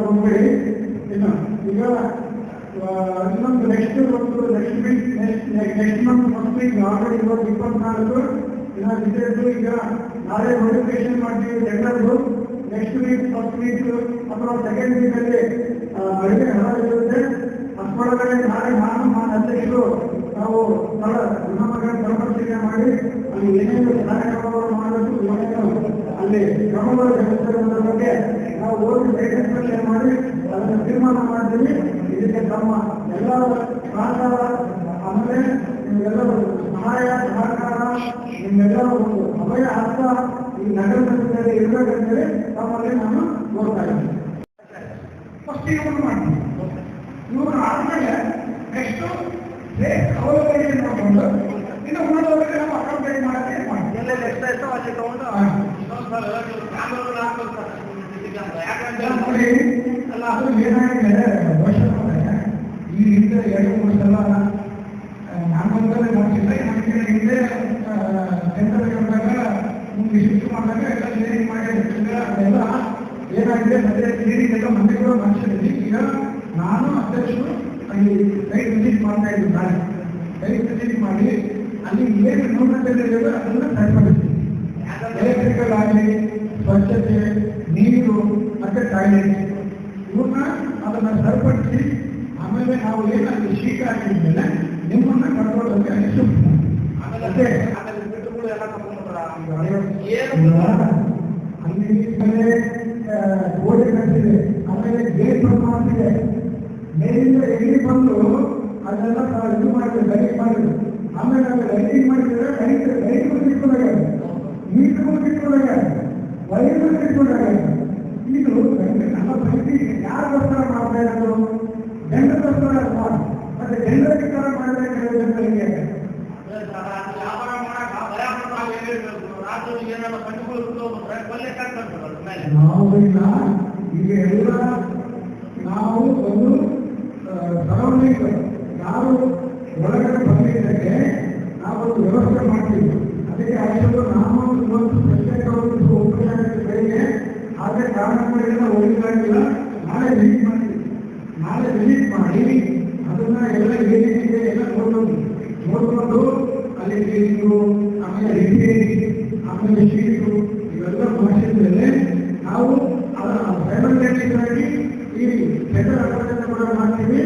ಹೋಗ್ಬೇಡಿ. ಇನ್ನು ಈಗ ಇನ್ನೊಂದು next week next month first week already ಇವತ್ತು 24 ಇನ್ನು ವಿದ್ಯಾರ್ಥಿ ಈಗ ನಾಳೆ ನೋಟಿಫಿಕೇಶನ್ ಮಾಡ್ತೀವಿ ಜನರದ್ದು. ನೆಕ್ಸ್ಟ್ ವೀಕ್ ಫಸ್ಟ್ ವೀಕ್ ಅಥವಾ ಸೆಕೆಂಡ್ ವೀಕಲ್ಲಿ ಬೆಳಗ್ಗೆ ಹೊರಗಿರುತ್ತೆ. ಅಷ್ಟೊಳಗಡೆ ನಾಳೆ ನಾನು ಅಧ್ಯಕ್ಷರು ನಾವು ಪರಾಮರ್ಶೆ ಮಾಡಿ ಅಲ್ಲಿ ಏನೇನು ಕಾರ್ಯಕ್ರಮಗಳು ಮಾಡಬೇಕು, ಏನೇನು ಅಲ್ಲಿ ಕ್ರಮಗಳು ಜರುಗಿಸುವುದರ ಬಗ್ಗೆ ನಾವು ಓದಿ ಡಿಸ್ಕಷನ್ ಮಾಡಿ ಅದನ್ನು ತೀರ್ಮಾನ ಮಾಡ್ತೀವಿ. ಇದಕ್ಕೆ ತಮ್ಮ ಎಲ್ಲ ಸಹಕಾರ, ಆಮೇಲೆ ನಿಮ್ಮೆಲ್ಲರೂ ಸಹಾಯ ಸಹಕಾರ, ನಿಮ್ಮೆಲ್ಲರೂ ಒಂದು ಅಭಯ ಹಸ್ತ ಈ ನಗರದಲ್ಲಿ ಇರಬೇಕಂತೇಳಿ ತಮ್ಮಲ್ಲಿ ನಾನು ನೋಡ್ತಾ ಇದ್ದೀನಿ. ಫಸ್ಟ್ ಇವರು ಮಾಡ್ತೀನಿ. ಇವರು ಆದ್ಮೇಲೆ ನೆಕ್ಸ್ಟ್ ಅವಲೋಕನೆ ಮಾಡಿಕೊಂಡು ಇನ್ನು ಉಳಿದವರಿಗೆ ನಾವು ಅಕೌಂಟೇಟ್ ಮಾಡೋಕ್ಕೆ ಮಾಡ್ತೀವಿ. ಎಲ್ಲ ಎಕ್ಸ್ಟ್ರಾ ಇಷ್ಟ ಅಲ್ಲಿ ತಗೊಂಡು ನೋಡಿ ಅಲ್ಲ, ಅದು ಏನಾಗಿದೆ ವರ್ಷ ಈ ಹಿಂದೆ 2-3 ಸಲ ನಾನೊಂದಲೇ ಮಾಡ್ತಿಲ್ಲ. ನಮಗೆ ಹಿಂದೆ ಸೆಂಟ್ರಲ್ ಬಂದಾಗ ಮುಂದೆ ಶಿಫ್ಟ್ ಮಾಡಿದಾಗ ಎಲ್ಲ ಕ್ಲೀನಿಂಗ್ ಮಾಡಿ ಅದೆಲ್ಲ ಏನಾಗಿದೆ ಮತ್ತೆ ಕ್ಲೀನಿಂಗ್ ಎಲ್ಲ ಮನೆಗಳು ಮಾಡಿಸಿದ್ವಿ. ಈಗ ನಾನು ಅಧ್ಯಕ್ಷರು ಅಲ್ಲಿ ಸೈಟ್ ವಿಸಿಟ್ ಮಾಡ್ತಾ ಇದ್ದೀನಿ. ನಾಳೆ ಸೈಟ್ ವಿಸಿಟ್ ಮಾಡಿ ಅಲ್ಲಿ ಏನು ನ್ಯೂನತೆಗಳಿವೆ ಅದನ್ನು ಸರಿಪಡಿಸ್ತೀವಿ. ಎಲೆಕ್ಟ್ರಿಕಲ್ ಆಗಲಿ, ಸ್ವಚ್ಛತೆ, ನೀರು ಮತ್ತೆ ಟಾಯ್ಲೆಟ್ ಇವನ್ನ ಅದನ್ನು ಸರಿಪಡಿಸಿ ಆಮೇಲೆ ನಾವು ಏನಾಗಿ ಶೀತ ಆಗಿದ್ಮೇಲೆ ನಿಮ್ಮನ್ನ ಕರ್ಕೊಳ್ಳೋಕೆ ಅನಿಸುತ್ತೆ. ಮತ್ತೆ ಅಲ್ಲಿ ಗೋಡೆ ಕಟ್ಟಿದೆ, ಆಮೇಲೆ ಗೇಟ್ ಮಾಡ್ತಿದೆ. ಮೇಲಿಂದ ಎಲ್ಲಿ ಬಂದು ಅದೆಲ್ಲ ಇದು ಮಾಡಿದ್ರೆ ಲೈಟ್ ಮಾಡಿದ್ರು. ಆಮೇಲೆ ಅದು ಲೈಟಿಂಗ್ ಮಾಡಿದ್ರೆ ಲೈಟ್ಗಳು ತಿಳ್ಕೊಂಡಾಗ, ನೀರುಗಳು ತಿಳ್ಕೊಂಡಾಗ, ವೈರ್ಗಳು ತಿಳ್ಕೊಂಡಾಗ. ಇದು ನಮ್ಮ ಪ್ರತಿ ಯಾರಿಗೋಸ್ಕರ ಮಾಡ್ತಾ ಇರೋದು? ಜನರಿಗೋಸ್ಕರ ಅಲ್ವಾ? ಮತ್ತೆ ಜನರಿಗೋಸ್ಕರ ಮಾಡಬೇಕಾದ ಜನರಿಗೆ ನಾವಿಲ್ಲ. ಈಗ ಎಲ್ಲ ನಾವು ಒಂದು ಸರೌಂಡಿಂಗ್ ಯಾರು ಒಳಗಡೆ ಬಂದಿದ್ದಕ್ಕೆ ನಾವೊಂದು ವ್ಯವಸ್ಥೆ ಮಾಡ್ತೀವಿ. ಅದಕ್ಕೆ ಆಯ್ತು ನಾವು ಇವತ್ತು ಪ್ರತ್ಯೇಕ ಒಂದು ಉಪಚಾರಗಳಿಗೆ ಹಾಗೆ ಕಾರಣಗಳಿಗೆಲ್ಲ ಒಳಗಾಗಿಲ್ಲ. ನಾಳೆ ವಿಸಿಟ್ ಮಾಡ್ತೀವಿ. ನಾಳೆ ವಿಸಿಟ್ ಮಾಡಿ ಅದನ್ನ ಎಲ್ಲ ಏನೇನಿದೆ ಎಲ್ಲ ನೋಡ್ಕೊಂಡು ಅಲ್ಲಿ ಕ್ಲೀನಿಂಗು, ಆಮೇಲೆ ರಿಪೇರಿ, ಆಮೇಲೆ ಶೀಟು ಇವೆಲ್ಲ ಮಾಡಿದ್ಮೇಲೆ ನಾವು ಅದನ್ನು ಸೈಮಲ್ಟೇನಿಯಸ್ ಈ ಸೆಂಟ್ರಲ್ ಅಕೌಂಟನ್ನು ಕೂಡ ಮಾಡ್ತೀವಿ.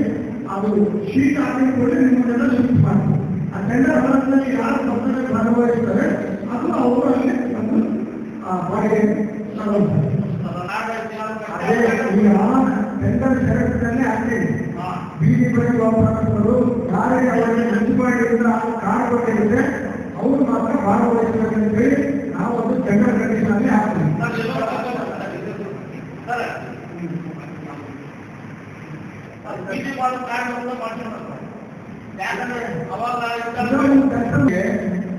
ಅದು ಶೀಟ್ ಆಗಿದ ಕೂಡ ನಿಮ್ಮನ್ನೆಲ್ಲ ಶಿಫ್ಟ್ ಮಾಡ್ತೀವಿ. ಆ ಸೆಂಟ್ರಲ್ ಅಕೌಂಟ್ನಲ್ಲಿ ಯಾರು ಕಂಪನಿ ಭಾಗವಹಿಸ್ತಾರೆ ಅದು ಅವರು ಅಲ್ಲಿ ಒಂದು ಬಾಡಿಗೆ ತಗೊಳ್ತಾರೆ. ಅದೇ ಈಗ ಸೆಂಟ್ರಲ್ ಶರತ್ತಿನಲ್ಲೇ ಆಗ್ತೀವಿ. ಬೀದಿ ಬಳಿ ವ್ಯಾಪಾರಸ್ಥರು ಯಾರಿಗೆ ಅವರಿಗೆ ಮುನ್ಸಿಪಾಲಿಟಿಯಿಂದ ಕಾರ್ಡ್ ಕೊಟ್ಟಿರುತ್ತೆ ಅವರು ಮಾತ್ರ ಭಾಗವಹಿಸಬೇಕಂತೇಳಿ ನಾವು ಒಂದು ಸೆಂಟ್ರಲ್ ಕಂಡೀಷನಲ್ಲಿ ಹಾಕ್ತೀವಿ.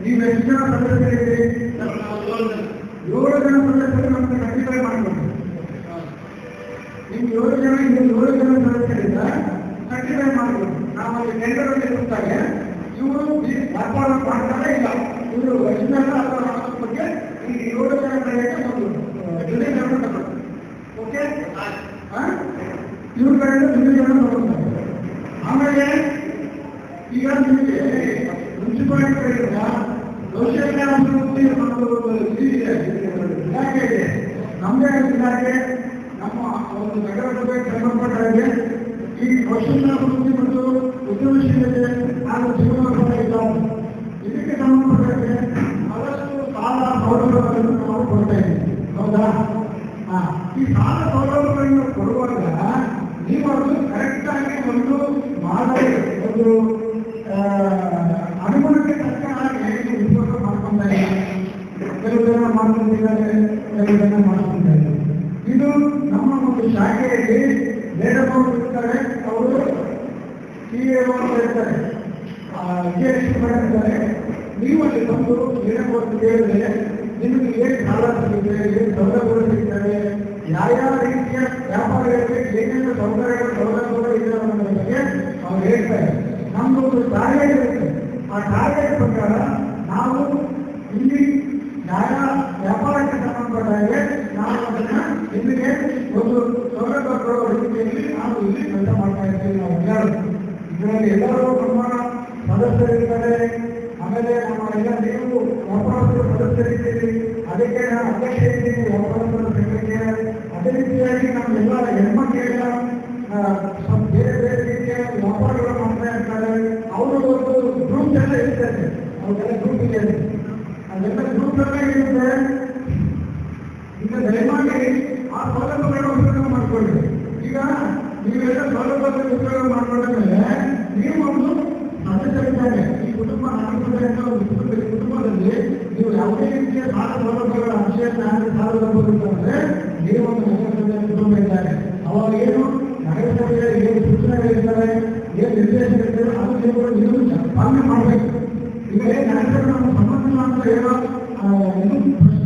ನೀವು ಎಷ್ಟು ಜನ ಸದಸ್ಯರಿದ್ದೀರಿ? 7 ಜನ ಸದಸ್ಯರು ನಮಗೆ ಸರ್ಟಿಫೈ ಮಾಡಬೇಕು. ನಿಮ್ಗೆ 7 ಜನ ಸದಸ್ಯರಿಂದ ಸರ್ಟಿಫೈ ಮಾಡಬೇಕು. ನಾವು ಅಲ್ಲಿ ಟೆಂಡರಲ್ಲಿ ಇರುತ್ತಾರೆ. ಇವರು ವ್ಯಾಪಾರ ಮಾಡ್ತಾರೆ ಇಲ್ಲ, ಇವರು ವರ್ಷನೆಲ್ಲ ಅಥವಾ ಬಗ್ಗೆ ಈ 7 ಜನ ಕಡೆಗೆ ಒಂದು ಜೊತೆ ಜನ ತಗೊಳ್ತಾರೆ. ಓಕೆ, ಇವ್ರ ಕಡೆಯಿಂದ ಜೊತೆ ಜನ ತಗೊಳ್ತಾರೆ. ಆಮೇಲೆ ಈಗ ನಿಮಗೆ ಮುನ್ಸಿಪಾಲಿಟಿ ಕಡೆಯಿಂದ ಕೌಶಲ್ಯಾಭಿವೃದ್ಧಿ ಇಲಾಖೆ ಇದೆ. ನಮ್ಮದೇ ಇಲಾಖೆ ನಮ್ಮ ಒಂದು ನಗರಸಭೆಗೆ ಸಂಬಂಧಪಟ್ಟ ಹಾಗೆ ಈ ಕೌಶಲ್ಯಾಭಿವೃದ್ಧಿ ಮತ್ತು ಉದ್ಯಮಶೀಲತೆ ಹಾಗೂ ಜೀವನೋಪಾಯ ಇಲಾಖೆ ಇದಕ್ಕೆ ಸಂಬಂಧಪಟ್ಟಂತೆ ಬಹಳಷ್ಟು ಸಾಲ ಸೌಲಭ್ಯಗಳನ್ನು ನಾವು ಕೊಡ್ತಾ ಇದ್ದೀವಿ. ಹೌದಾ? ಈ ಸಾಲ ಸೌಲಭ್ಯಗಳನ್ನು ಕೊಡುವಾಗ ನೀವು ಅದು ಕರೆಕ್ಟಾಗಿ ಒಂದು ಮಾದರಿ ಒಂದು ಅನುಗುಣಕ್ಕೆ ತಕ್ಕ ಹಾಗೆ ಉಪಯೋಗ ಮಾಡ್ಕೊಂತ ಇದ್ದಾರೆ. ಕೆಲವು ಜನ ಮಾಡ್ಕೊಂಡಿದ್ದಾರೆ, ಕೆಲವು ಜನ ಮಾಡ್ಕೊಂಡಿದ್ದಾರೆ. ಇದು ನಮ್ಮ ಒಂದು ಶಾಖೆಯಲ್ಲಿ ಮೇಡಮ್ ಅವರು ಇರ್ತಾರೆ, ಅವರು CA ಇರ್ತಾರೆ, ಮಾಡಿದ್ದಾರೆ. ನೀವು ಅಲ್ಲಿ ಬಂದು ಮೇಡಮ್ ಕೇಳಿದ್ರೆ ನಿಮಗೆ ಏನು ಸಾಲ ಸಿಗುತ್ತೆ, ಏನು ಸೌಲಭ್ಯಗಳು ಸಿಗ್ತವೆ, ಯಾವ ರೀತಿಯ ವ್ಯಾಪಾರಿಗಳಿಗೆ ಏನೇನು ಸೌಲಭ್ಯಗಳು ಇದೆ ಅನ್ನೋದ್ರ ಬಗ್ಗೆ ಅವ್ರು ಹೇಳ್ತಾರೆ. ನಮ್ಮದೊಂದು ಟಾರ್ಗೆಟ್ ಇರುತ್ತೆ. ಆ ಟಾರ್ಗೆಟ್ ಪ್ರಕಾರ ನಾವು ಇಲ್ಲಿ ವ್ಯಾಪಾರಕ್ಕೆ ಸಂಬಂಧಪಟ್ಟ ಹಾಗೆ ನಾವು ಅದನ್ನ ನಿಮಗೆ ಒಂದು ಸೌಲಭ್ಯ ಕೊಡೋದು ಇಲ್ಲಿ ಕೆಲಸ ಮಾಡ್ತಾ ಇದ್ದೀವಿ ನಾವು ಎಲ್ಲರೂ. ಇದರಲ್ಲಿ ಎಲ್ಲರೂ ನಮ್ಮ ಸದಸ್ಯರಿದ್ದಾರೆ, ಆಮೇಲೆ ನಮ್ಮ ಎಲ್ಲ ನೀವು ವ್ಯಾಪಾರಸ್ಥರ ಸದಸ್ಯರಿದ್ದೀರಿ, ಅದಕ್ಕೆ ನಾನು ಅಧ್ಯಕ್ಷ ಇದ್ದೀನಿ ವ್ಯಾಪಾರಸ್ಥರ ಸಂಘಕ್ಕೆ. ಅದೇ ರೀತಿಯಾಗಿ ನಮ್ಮೆಲ್ಲ ಹೆಣ್ಮಕ್ಳೆಲ್ಲ ಬೇರೆ ಬೇರೆ ರೀತಿಯ ವ್ಯಾಪಾರಗಳು ಮಾಡ್ತಾ ಇರ್ತಾರೆ. ಅವರು ಒಂದು ಗ್ರೂಪ್ ಎಲ್ಲ ಇರ್ತಾರೆ, ಅವ್ರಿಗೆಲ್ಲ ಗ್ರೂಪ್ ಇದೆ, ಅದೆಲ್ಲ ಗ್ರೂಪ್ ಎಲ್ಲ ಇರುತ್ತೆ. ಈಗ ದಯಮಾಡಿ ಆ ಸೌಲಭ್ಯಗಳನ್ನು ಉಪಯೋಗ ಮಾಡಿಕೊಳ್ಳಿ. ಈಗ ನೀವೆಲ್ಲ ಸೌಲಭ್ಯಗಳನ್ನು ಉಪಯೋಗ ಮಾಡಿಕೊಂಡ್ಮೇಲೆ ನೀವು ಒಂದು ಸದಸ್ಯರಿದ್ದಾರೆ, ಈ ಕುಟುಂಬ ಕುಟುಂಬದಲ್ಲಿ ನೀವು ಯಾವುದೇ ರೀತಿಯ ಸಾಲ ಸೌಲಭ್ಯಗಳ ಅಂಶ ಸಾಲದಂದ್ರೆ ನೀವು ಒಂದು ನಗರಸಭೆಯ ಕುಟುಂಬ ಇದ್ದಾರೆ. ಅವಾಗ ಏನು ನಗರಸಭೆಯ ಏನು ಸೂಚನೆಗಳಿರ್ತವೆ, ಏನು ನಿರ್ದೇಶನಗಳಿರ್ತವೆ, ಅದು ನೀವು ಪಾಲನೆ ಮಾಡಬೇಕು. ಈಗ ನಗರಸಭೆ ನಮ್ಮ ಸಂಬಂಧ ಅಂತ ಹೇಳೋ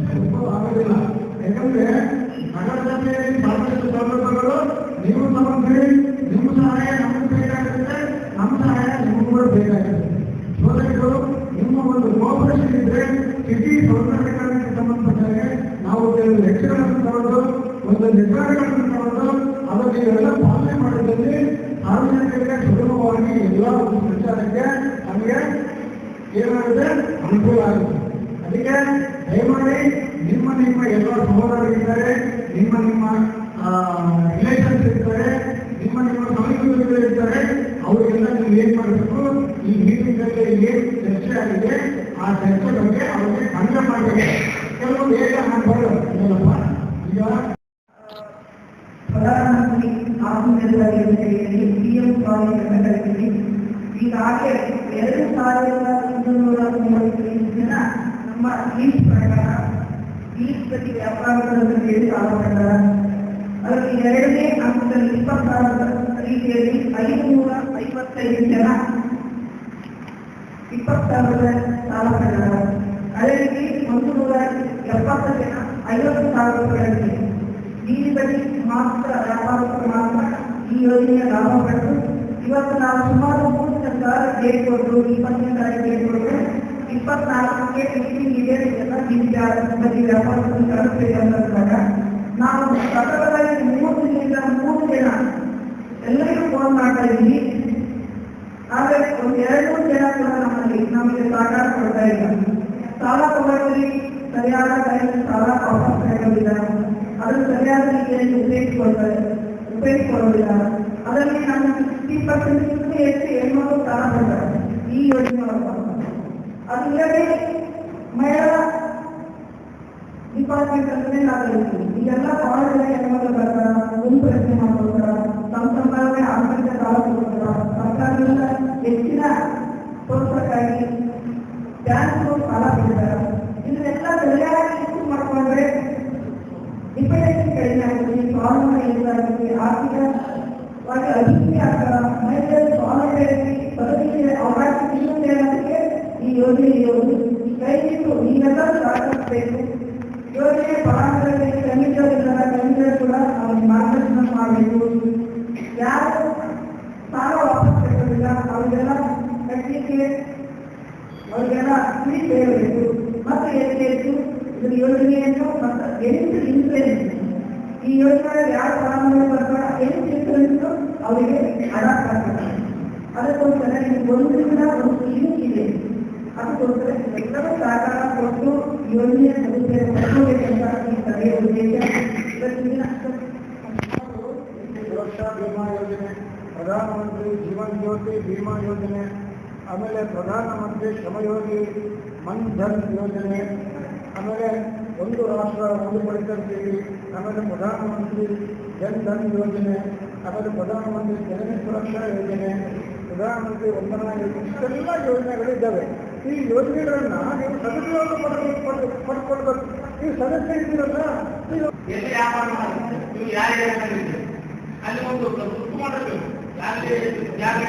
ಪ್ರಶ್ನೆ ಆಗೋದಿಲ್ಲ. ಯಾಕಂದ್ರೆ ನಗರಸಭೆಯಲ್ಲಿ ಸಾಕಷ್ಟು ಸೌಲಭ್ಯಗಳು ನೀವು ತಗೊಂಡ್ರಿ, ನಿಮ್ಮ ಸಹಾಯ ನಮಗೆ ಬೇಕಾಗುತ್ತೆ, ನಮ್ಮ ಸಹಾಯ ನಿಮಗೂ ಕೂಡ ಬೇಕಾಗುತ್ತೆ. ಸೋದರಿಗಳು ನಿಮ್ಮ ಒಂದು ಕೋಪರೇಷನ್ ಇದ್ರೆ ಸಿಟಿ ಸೌಕರ್ಯಗಳಿಗೆ ಸಂಬಂಧಪಟ್ಟಾಗೆ ನಾವು ಕೆಲವು ಲೆಕ್ಕಗಳನ್ನು ತಗೊಂಡು ಒಂದು ನಿರ್ಧಾರಗಳನ್ನು ತಗೊಂಡು ಅದನ್ನು ಇವೆಲ್ಲ ಪಾಲನೆ ಮಾಡಿದಲ್ಲಿ ಸಾರ್ವಜನಿಕರಿಗೆ ಸುಗಮವಾಗಿ ಎಲ್ಲ ಒಂದು ಪ್ರಚಾರಕ್ಕೆ ನಮಗೆ ಏನಾಗುತ್ತೆ, ಅನುಕೂಲ ಆಗುತ್ತೆ. ಅದಕ್ಕೆ ದಯಮಾಡಿ ನಿಮ್ಮ ಎಲ್ಲ ಸಹೋದರರಿದ್ದಾರೆ, ನಿಮ್ಮ ರಿಲೇಷನ್ಸ್ ಇರ್ತಾರೆ, ನಿಮ್ಮ ಸಮೀಪದಲ್ಲಿರ್ತಾರೆ, ಅವರಿಗೆಲ್ಲ ನೀವು ಏನ್ ಮಾಡಬೇಕು, ಈ ಮೀಟಿಂಗ್ ಅಲ್ಲಿ ಏನ್ ಚರ್ಚೆ ಆಗಿದೆ ಆ ಚರ್ಚೆ ಬಗ್ಗೆ ಅವರಿಗೆ ಖಂಡ ಮಾಡಬೇಕು. ಕೆಲವು ಬೇಗ ಮಾಡಬಾರದಪ್ಪ. ಈಗ ಪ್ರಧಾನಮಂತ್ರಿ ಆತ್ಮನಿರ್ಭರ ಯೋಜನೆಯಲ್ಲಿ ಪಿಎಂ ಸ್ವಾವಲಂಬಿ ಈಗಾಗಲೇ 2,235 ಜನ ನಮ್ಮ ಲೀಸ್ಟ್ ಪ್ರಕಾರ ಲೀಸ್ಟ್ ಪ್ರತಿ ವ್ಯಾಪಾರಗಳನ್ನು ಹೇಳಿ ಸಾಲ. ಅದರಲ್ಲಿ ಎರಡನೇ ಹಂತದಲ್ಲಿ 20,000 ರೀತಿಯಲ್ಲಿ 555 ಜನ 20,000 ಸಾಲ ಪಡೆದ. ಅದೇ ರೀತಿ 170 ಜನ 50,000 ರೂಪಾಯಿಗಳಿಗೆ ಬೀದಿ ಬದಿ ಮಾತ್ರ ವ್ಯಾಪಾರಸ್ಥರು ಮಾತ್ರ ಈ ಯೋಜನೆಯ ಲಾಭ ಪಡೆದು ಇವತ್ತು ನಾವು ಸುಮಾರು 3,000 ಡೇಟ್ ಕೊಟ್ಟು 20ನೇ ತಾರೀಕು ಡೇಟ್ ಕೊಟ್ಟು 24ಕ್ಕೆ ಮೀಟಿಂಗ್ ಇದೆ ಎಲ್ಲ ಬದಿ ವ್ಯಾಪಾರಸ್ಥರು ಕಳಿಸ್ಬೇಕು ಅಂದಾಗ ನಾವು ಸತತವಾಗಿ 3 ದಿನದಿಂದ 3 ಜನ ಎಲ್ಲರಿಗೂ ಫೋನ್ ಮಾಡ್ತಾ ಇದ್ದೀವಿ. ಆದರೆ ಒಂದು 2-3 ಜನ ಕೂಡ ನಮಗೆ ಸಹಕಾರ ಕೊಡ್ತಾ ಇಲ್ಲ. ಸಾಲ ತಗೊಳ್ಳಿ ಸರಿಯಾದ ಟೈಮ್ ಸಾಲ ವಾಪಸ್ ತಗೊಳ್ಳಿಲ್ಲ, ಅದನ್ನು ಸರಿಯಾದ ರೀತಿಯಲ್ಲಿ ಉಪಯೋಗಿಸಿಕೊಳ್ಳುವುದಿಲ್ಲ. ಅದರಲ್ಲಿ ನಮ್ಮ 60% ಹೆಚ್ಚು ಹೆಣ್ಮಕ್ಳು ಸಾಲ ಪಡ್ತಾರೆ ಈ ಯೋಜನೆ. ಅದು ಇಲ್ಲದೆ ಮಹಿಳಾ ಡಿಪಾರ್ಟ್ಮೆಂಟ್ ಅಂದ್ರೆ ನಾವಿರ್ತೀವಿ. ಈಗೆಲ್ಲ ಬಹಳ ಜನ ಹೆಣ್ಮಕ್ಳು ಬರ್ತಾರ, ಗುಂಪು ರಚನೆ ಮಾಡ್ಕೊಳ್ತಾರ, ತಮ್ಮ ಸಂಪಾದನೆ ಆರ್ಥಿಕ ಸಾಲ ಕೊಡ್ತಾರ. ಸರ್ಕಾರದಿಂದ ಹೆಚ್ಚಿನ ಪ್ರೋತ್ಸಾಹಕ್ಕಾಗಿ ಬ್ಯಾಂಕ್ಗಳು ಸಾಲ ಕೊಡ್ತಾರ. ಇದನ್ನೆಲ್ಲ ಸರಿಯಾಗಿ ಯೂಸ್ ಮಾಡಿಕೊಂಡ್ರೆ ಡಿಪೆಂಡೆನ್ಸಿ ಕಡಿಮೆ ಆಗುತ್ತೆ, ಸ್ವಾವಲಂಬನೆ ಹೆಚ್ಚಾಗುತ್ತೆ, ಆರ್ಥಿಕವಾಗಿ ಅಭಿವೃದ್ಧಿ ಆಗ್ತಾರ. ಮಹಿಳೆಯರು ಸ್ವಾವಲಂಬನೆಯಾಗಿ ಬದುಕಿಗೆ ಅವಕಾಶ ಸಿಗುತ್ತೆ ಅನ್ನೋದಕ್ಕೆ ಈ ಯೋಜನೆ ಇರೋದು. ದಯವಿಟ್ಟು ನೀವೆಲ್ಲರೂ ಸಹಕರಿಸಬೇಕು. ಯೋಜನೆ ಫಲಾನುಭವಿಗಳಿಗೆ ಕಮಿಟಿಯವರಿದ್ದಾರೆ, ಕಮಿಟಿಯವರು ಕೂಡ ಅವ್ರಿಗೆ ಮಾರ್ಗದರ್ಶನ ಮಾಡಬೇಕು. ಯಾರು ಸಾಲ ವಾಪಸ್ ಕಟ್ಟೋದಿಲ್ಲ ಅವರಿಗೆಲ್ಲ ಕಟ್ಟಲಿಕ್ಕೆ ಅವರಿಗೆಲ್ಲ ಫೀಸ್ ಹೇಳಬೇಕು. ಮತ್ತು ಹೆಚ್ಚು ಇದರ ಯೋಜನೆಯನ್ನು ಮತ್ತು 8 ಇನ್ಸೂರೆನ್ಸ್, ಈ ಯೋಜನೆ ಯಾರು ಫಲಾನುಭವಿ ಬರ್ತಾರ 8 ಇನ್ಸೂರೆನ್ಸ್ ಅವರಿಗೆ ಅಡಾಪ್ಟ್ ಆಗ್ತದೆ. ಅದಕ್ಕೋಸ್ಕರ ನಿಮಗೆ ಒಂದರಿಂದ ಒಂದು ಕ್ಲಿನಿಕ್ ಇದೆ, ಅದಕ್ಕೋಸ್ಕರ ಎಲ್ಲರೂ ಸಹಕಾರ ಕೊಟ್ಟು ಯೋಜನೆಯ ಸದುಪಯೋಗ ಪಡ್ಕೋಬೇಕಂತ ಈ ಸಭೆಯ ಉದ್ದೇಶ. ಸುರಕ್ಷಾ ಬಿಮಾ ಯೋಜನೆ, ಪ್ರಧಾನಮಂತ್ರಿ ಜೀವನ್ ಜ್ಯೋತಿ ಬಿಮಾ ಯೋಜನೆ, ಆಮೇಲೆ ಪ್ರಧಾನಮಂತ್ರಿ ಶ್ರಮಯೋಗಿ ಮನ್ ಧನ್ ಯೋಜನೆ, ಆಮೇಲೆ ಒಂದು ರಾಷ್ಟ್ರ ಒಂದು ಪಡಿತರ ಚೀಟಿ, ಆಮೇಲೆ ಪ್ರಧಾನಮಂತ್ರಿ ಜನ್ ಧನ್ ಯೋಜನೆ, ಆಮೇಲೆ ಪ್ರಧಾನಮಂತ್ರಿ ಜನನಿ ಸುರಕ್ಷಾ ಯೋಜನೆ, ಪ್ರಧಾನಮಂತ್ರಿ ವಂದನಾ ಯೋಜನೆ, ಇಷ್ಟೆಲ್ಲ ಯೋಜನೆಗಳಿದ್ದಾವೆ. ಈ ಯೋಜನೆಗಳನ್ನ ನೀವು ಸದುಪಯೋಗ ಪಡ್ಕೊಳ್ಬೇಕು. ನೀವು ಸದಸ್ಯ ಇದ್ದೀರಲ್ಲ, ಅಲ್ಲಿ ಒಂದು ಗುರುತು ಮಾಡಬೇಕು, ಯಾರಿಗೆ ಜಾಗ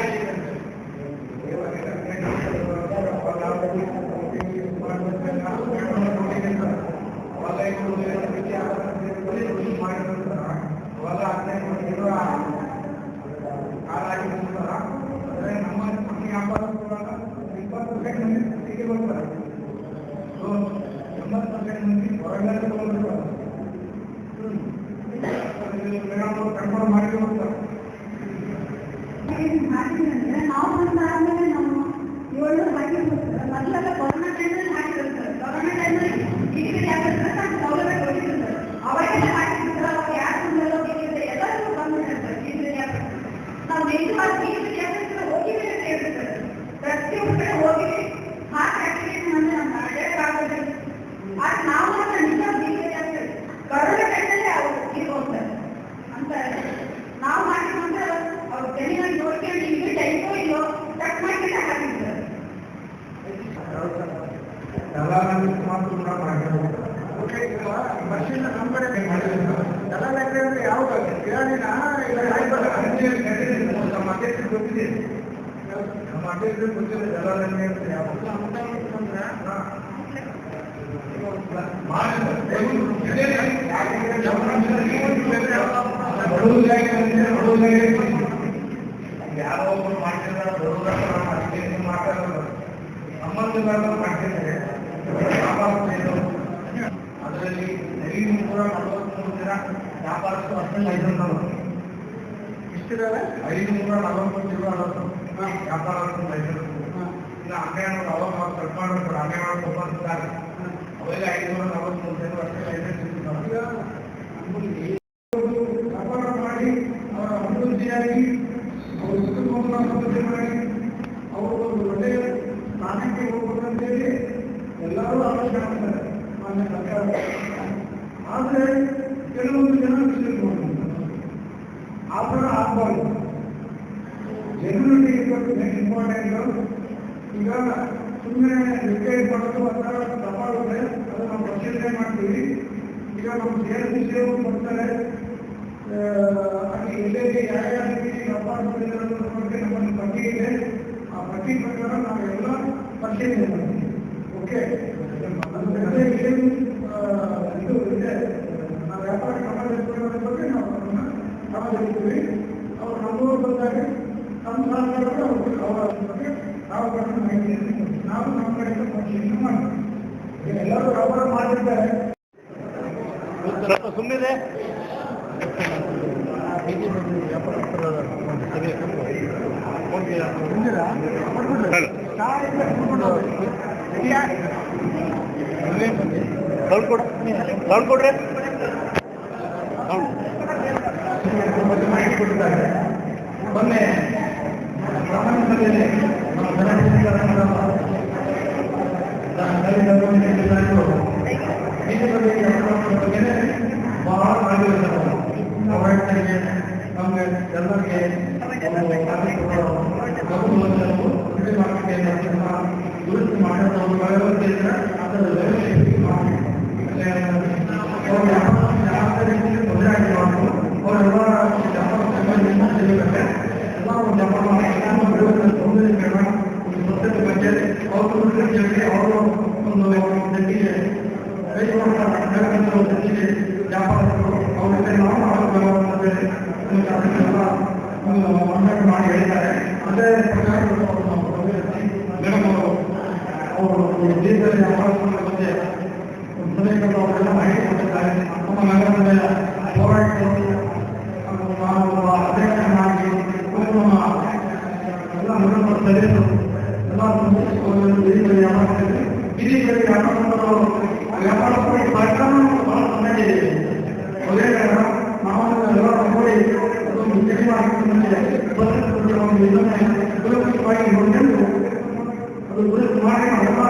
ಮಾಡ್ತೀವಿ ಅಂದ್ರೆ ನಾವು ಬಂದಾದ್ಮೇಲೆ ನಾವು 7 ಹಾಕಿರ್ತಾರೆ. ಮೊದಲೆಲ್ಲ ಕೊರೋನಾ ಟೈಮಲ್ಲಿ ಹಾಕಿರ್ತಾರೆ. ಕೊರೋನಾ ಟೈಮಲ್ಲಿ ಈಗ ಯಾಕಂದ್ರೆ ನಾವು ಸೌಲಭ್ಯ ಕೊಟ್ಟಿರ್ತಾರೆ. ಅವಾಗೆಲ್ಲ ಹಾಕಿರ್ತಾರೆ. ಅವಾಗ ಯಾರು ಬಂದಲ್ಲ ಬೇಕಿದ್ರೆ ಎಲ್ಲರೂ ಬಂದ್ಬಿಟ್ಟಿರ್ತಾರೆ. ಈಗ ಯಾಕೆ ನಾವು ನಿಜವಾಗಿ ಈಗ ಯಾಕಂದ್ರೆ ಹೋಗಿದ್ರೆ ಹೇಳ್ತಾರೆ ಪ್ರತಿಯೊಬ್ಬರ ಕಡೆ ಹೋಗಿ ಹಾಕಿ ಅಂದ್ರೆ ನಮ್ಮ ಮಾಡಬೇಕಾಗುತ್ತೆ. ಆದ್ರೆ ನಾವು ಮಾತ್ರ ನಿಜ ಬೀಗದೆ ಕರೋನಾ ಟೈಮಲ್ಲಿ ಅವರು ಇರ್ಬೋತಾರೆ ಅಂತ ನಾವು ಮಾಡಿದ್ರೆ ಅವ್ರು ತೆಲಿನಲ್ಲಿ ನೋಡ್ಕೊಂಡು ಹಿಂಗೆ ಟೈಪೋ ಇಲ್ಲೋ ಕಟ್ ಮಾಡಿದ್ರೆ ಹಾಕಿರ್ತಾರೆ. ಎಲ್ಲ ಮಾತು ಕೂಡ ಮಾಡಿದ್ರು. ಮಷೀನ್ ನಮ್ಮ ಕಡೆ ಮಾಡಿದ್ರು. ಎಲ್ಲ ಲೆಕ್ಕ ಯಾವಾಗ ಕೇಳಿನ ಇಲ್ಲ ನಮ್ಮ ಅಧ್ಯಕ್ಷರು ಗೊತ್ತಿದೆ. ನಮ್ಮ ಅಧ್ಯಕ್ಷರು ಗೊತ್ತಿದೆ ಎಲ್ಲ ಲೆಕ್ಕ ಯಾವಾಗ ಯಾರೋ ಒಬ್ಬರು ಮಾಡ್ತಿದ್ದಾರೆ ಮಾತಾಡೋದು ಸಂಬಂಧಗಳನ್ನು ಮಾಡ್ತಿದ್ದಾರೆ. ಅದರಲ್ಲಿ 543 ಜನ ವ್ಯಾಪಾರಸ್ಥರು ಅಷ್ಟೊಂದು 500 ಇಷ್ಟಿದ್ದಾರೆ. 543 ಜನ ವ್ಯಾಪಾರಸ್ಥರು 500 ಇಲ್ಲ ಅಂಗಡಿಯವರು ಅವಾಗ ಕಟ್ ಮಾಡೋದು ಅಂಗಡಿಯವರು ಒಪ್ಪಿದ್ದಾರೆ. ಅವೆಲ್ಲ 543 ಜನ ಅಷ್ಟೇ ವ್ಯಾಪಾರ ಮಾಡಿ ಅವರ ಅಭಿವೃದ್ಧಿಯಾಗಿ ಅವರು ಕುಟುಂಬವನ್ನು ಮಾಡಿ ಅವರು ಒಂದು ಒಳ್ಳೆಯ ಸ್ಥಾನಕ್ಕೆ ಹೋಗ್ಬೇಕಂತೇಳಿ ಎಲ್ಲರೂ ಆಲೋಚನೆ ಮಾಡ್ತಾರೆ ಮಾನ್ಯ ಸರ್ಕಾರ. ಆದರೆ ಕೆಲವೊಂದು ಜನ ವಿಷಯ ಆ ಥರ ಆಗಬಾರ್ದು. ಜನರಿಗೆ ಇಂಪಾರ್ಟೆಂಟ್. ಈಗ ಸುಮ್ಮನೆ ರಿಪೇರಿ ಮಾಡೋದು ಅಥವಾ ತಪಾಳುತ್ತೆ ಅದು ನಾವು ಪರಿಶೀಲನೆ ಮಾಡ್ತೀವಿ. ಈಗ ನಮ್ಮ ಸೇರು ಕೊಡ್ತಾರೆ ಎಲ್ಲೆಲ್ಲಿ ಯಾರ್ಯಾವ ರೀತಿ ವ್ಯಾಪಾರ ಮಾಡಿರೋದ್ರ ಬಗ್ಗೆ ನಮ್ಮಲ್ಲಿ ಪಟ್ಟಿ ಇದೆ. ಆ ಪಟ್ಟಿ ಪ್ರಕಾರ ನಾವೆಲ್ಲ ಪರಿಶೀಲನೆ ಮಾಡ್ತೀವಿ. ಓಕೆ, ಇದು ಇದೆ. ನಾವು ವ್ಯಾಪಾರ ಕ್ರಮದ ಬಗ್ಗೆ ನಾವು ಅದನ್ನು ಕ್ರಮದಲ್ಲಿರ್ತೀವಿ. ಅವ್ರು ನಮ್ಮೂರು ಬಂದಾಗ ನಮ್ಮ ಸರ್ಕಾರಕ್ಕೆ ಅವರ ಬಗ್ಗೆ ನಾವು ಮಾಹಿತಿಯನ್ನು ನಾವು ನಮ್ಮ ಕಡೆಯಿಂದ ಪರಿಶೀಲನೆ ಮಾಡ್ತೀವಿ. ಎಲ್ಲರೂ ವ್ಯಾಪಾರ ಮಾಡಿರ್ತಾರೆ. ಸುಮ್ಮನೆ ಸೌಂಡ್ ಕೊಡ್ರೆ ಮಾಹಿತಿ ಕೊಟ್ಟಿದ್ದಾರೆ. ಮೊನ್ನೆ ಸಭೆಯಲ್ಲಿ ಬಹಳ ಮಾಡಿದ್ದಾರೆ. ನಮಗೆ ಎಲ್ಲರಿಗೆ ದುರಸ್ತಿ ಮಾಡೋದು ವ್ಯವಸ್ಥೆ ಅದರ ವ್ಯವಸ್ಥೆ ಮಾಡಿ ತೊಂದರೆ ಆಗಿ ಮಾಡೋದು ಅವರೆಲ್ಲ ಸ್ವಚ್ಛತೆ ಬಗ್ಗೆ ಅವರು ಅವರು ಒಂದು ವ್ಯಕ್ತಿಗೆ ವ್ಯಾಪಾರಗಳು ಅವರಿಗೆ ನಾವು ಮಾಡಿ ಹೇಳಿದ್ದಾರೆ. ಅದೇ ಪ್ರಕಾರ ಅವರು ದೇಶದಲ್ಲಿ ವ್ಯಾಪಾರಗಳ ಬಗ್ಗೆ ಸಭೆಗಳು ಅವರೆಲ್ಲ ಮಾಹಿತಿ ಕೊಟ್ಟಿದ್ದಾರೆ. ನಮ್ಮ ನಗರದ ಹೋರಾಟಗಳು ನಾವು ಅಧ್ಯಕ್ಷನಾಗಿ ಎಲ್ಲ ನಗರದ ಸಭೆಗಳು ಎಲ್ಲ ಇದೀಗ ವ್ಯಾಪಾರ ಸರ್ಕಾರ ಬಹಳ ತೊಂದರೆ ಇದೆ. ಅದೇ ಕಾರಣ ನಾವು ಎಲ್ಲ ನೋಡಿ ಅದೊಂದು ಸುಲಭವಾಗಿ ನೋಡಿಕೊಂಡು ಅದು ದುರಸ್ತಿ ಮಾಡಿ ನಾವೆಲ್ಲ